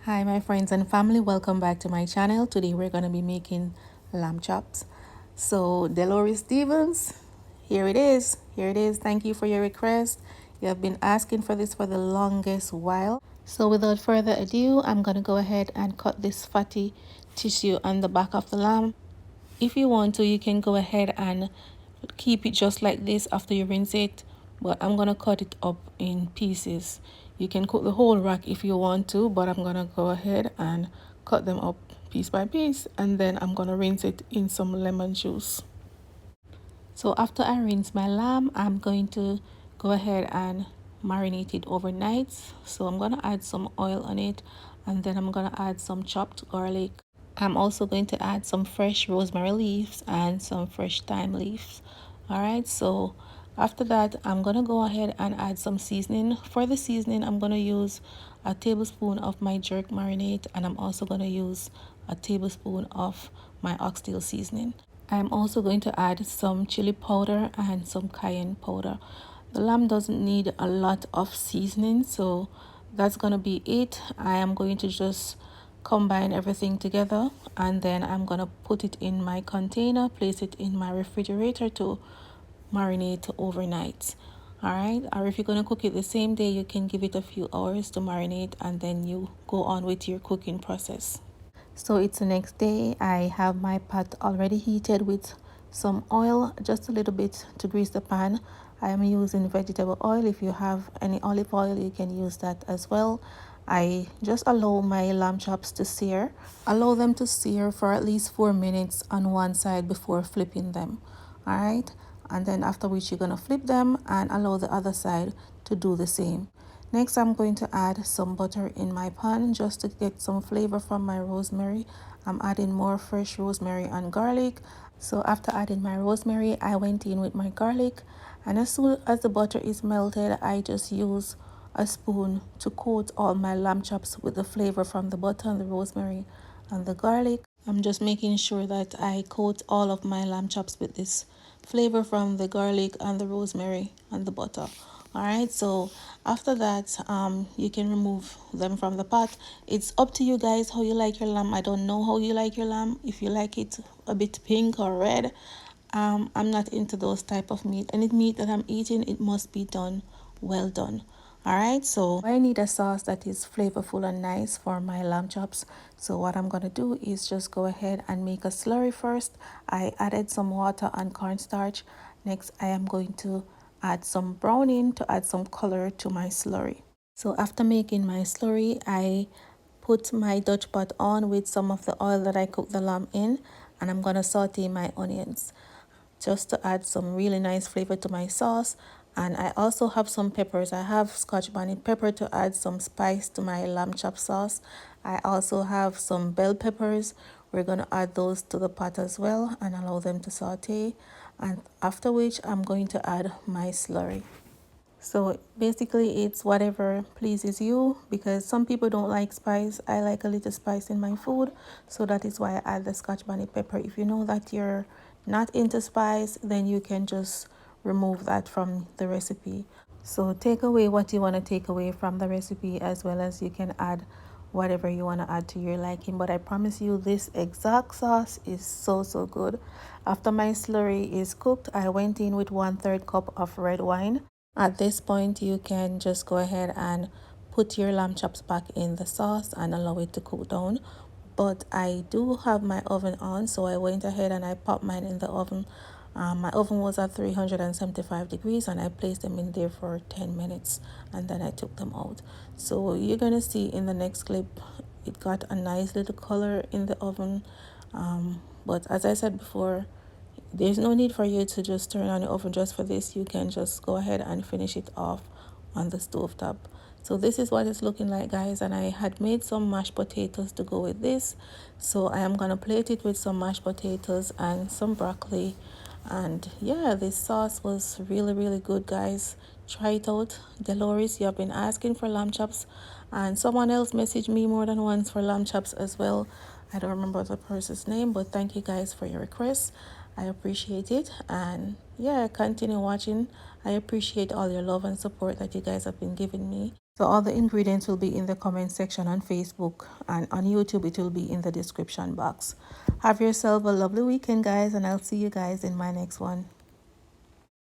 Hi my friends and family, welcome back to my channel. Today we're going to be making lamb chops. So Delores Stevens, here it is. Thank you for your request. You have been asking for this for the longest while. So without further ado, I'm going to go ahead and cut this fatty tissue on the back of the lamb. If you want to, you can go ahead and keep it just like this after you rinse it, but I'm gonna cut it up in pieces. You can cook the whole rack if you want to, but I'm gonna go ahead and cut them up piece by piece, and then I'm gonna rinse it in some lemon juice. So after I rinse my lamb, I'm going to go ahead and marinate it overnight. So I'm gonna add some oil on it, and then I'm gonna add some chopped garlic. I'm also going to add some fresh rosemary leaves and some fresh thyme leaves. All right, so after that, I'm gonna go ahead and add some seasoning. For the seasoning, I'm gonna use a tablespoon of my jerk marinate, and I'm also gonna use a tablespoon of my oxtail seasoning. I'm also going to add some chili powder and some cayenne powder. The lamb doesn't need a lot of seasoning, so that's gonna be it. I am going to just combine everything together, and then I'm gonna put it in my container, place it in my refrigerator to marinate overnight. All right, or if you're gonna cook it the same day, you can give it a few hours to marinate, and then you go on with your cooking process. So it's the next day. I have my pot already heated with some oil, just a little bit to grease the pan. I am using vegetable oil. If you have any olive oil, you can use that as well. I just allow my lamb chops to sear. Allow them to sear for at least 4 minutes on one side before flipping them. All right, and then after which you're gonna flip them and allow the other side to do the same. Next, I'm going to add some butter in my pan just to get some flavor from my rosemary. I'm adding more fresh rosemary and garlic. So after adding my rosemary, I went in with my garlic, and as soon as the butter is melted, I just use a spoon to coat all my lamb chops with the flavor from the butter and the rosemary and the garlic. I'm just making sure that I coat all of my lamb chops with this flavor from the garlic and the rosemary and the butter. All right, so after that, you can remove them from the pot. It's up to you guys how you like your lamb. I don't know how you like your lamb. If you like it a bit pink or red, I'm not into those type of meat. Any meat that I'm eating, it must be done well done. All right, so I need a sauce that is flavorful and nice for my lamb chops. So what I'm gonna do is just go ahead and make a slurry first. I added some water and cornstarch. Next, I am going to add some browning to add some color to my slurry. So after making my slurry, I put my Dutch pot on with some of the oil that I cooked the lamb in, and I'm gonna saute my onions just to add some really nice flavor to my sauce. And I also have some peppers. I have Scotch bonnet pepper to add some spice to my lamb chop sauce. I also have some bell peppers. We're going to add those to the pot as well and allow them to saute. And after which I'm going to add my slurry. So basically it's whatever pleases you, because some people don't like spice. I like a little spice in my food, so that is why I add the Scotch bonnet pepper. If you know that you're not into spice, then you can just remove that from the recipe. So take away what you want to take away from the recipe, as well as you can add whatever you want to add to your liking. But I promise you, this exact sauce is so good. After my slurry is cooked, I went in with 1/3 cup of red wine. At this point, you can just go ahead and put your lamb chops back in the sauce and allow it to cool down. But I do have my oven on, so I went ahead and I popped mine in the oven. My oven was at 375 degrees, and I placed them in there for 10 minutes, and then I took them out. So you're gonna see in the next clip, it got a nice little color in the oven. But as I said before, there's no need for you to just turn on the oven just for this. You can just go ahead and finish it off on the stove top. So this is what it's looking like, guys, and I had made some mashed potatoes to go with this. So I am gonna plate it with some mashed potatoes and some broccoli. And yeah, this sauce was really good, guys. Try it out. Delores, you have been asking for lamb chops, and someone else messaged me more than once for lamb chops as well. I don't remember the person's name, but thank you guys for your requests. I appreciate it, and yeah, continue watching. I appreciate all your love and support that you guys have been giving me. So all the ingredients will be in the comment section on Facebook, and on YouTube it will be in the description box. Have yourself a lovely weekend, guys, and I'll see you guys in my next one.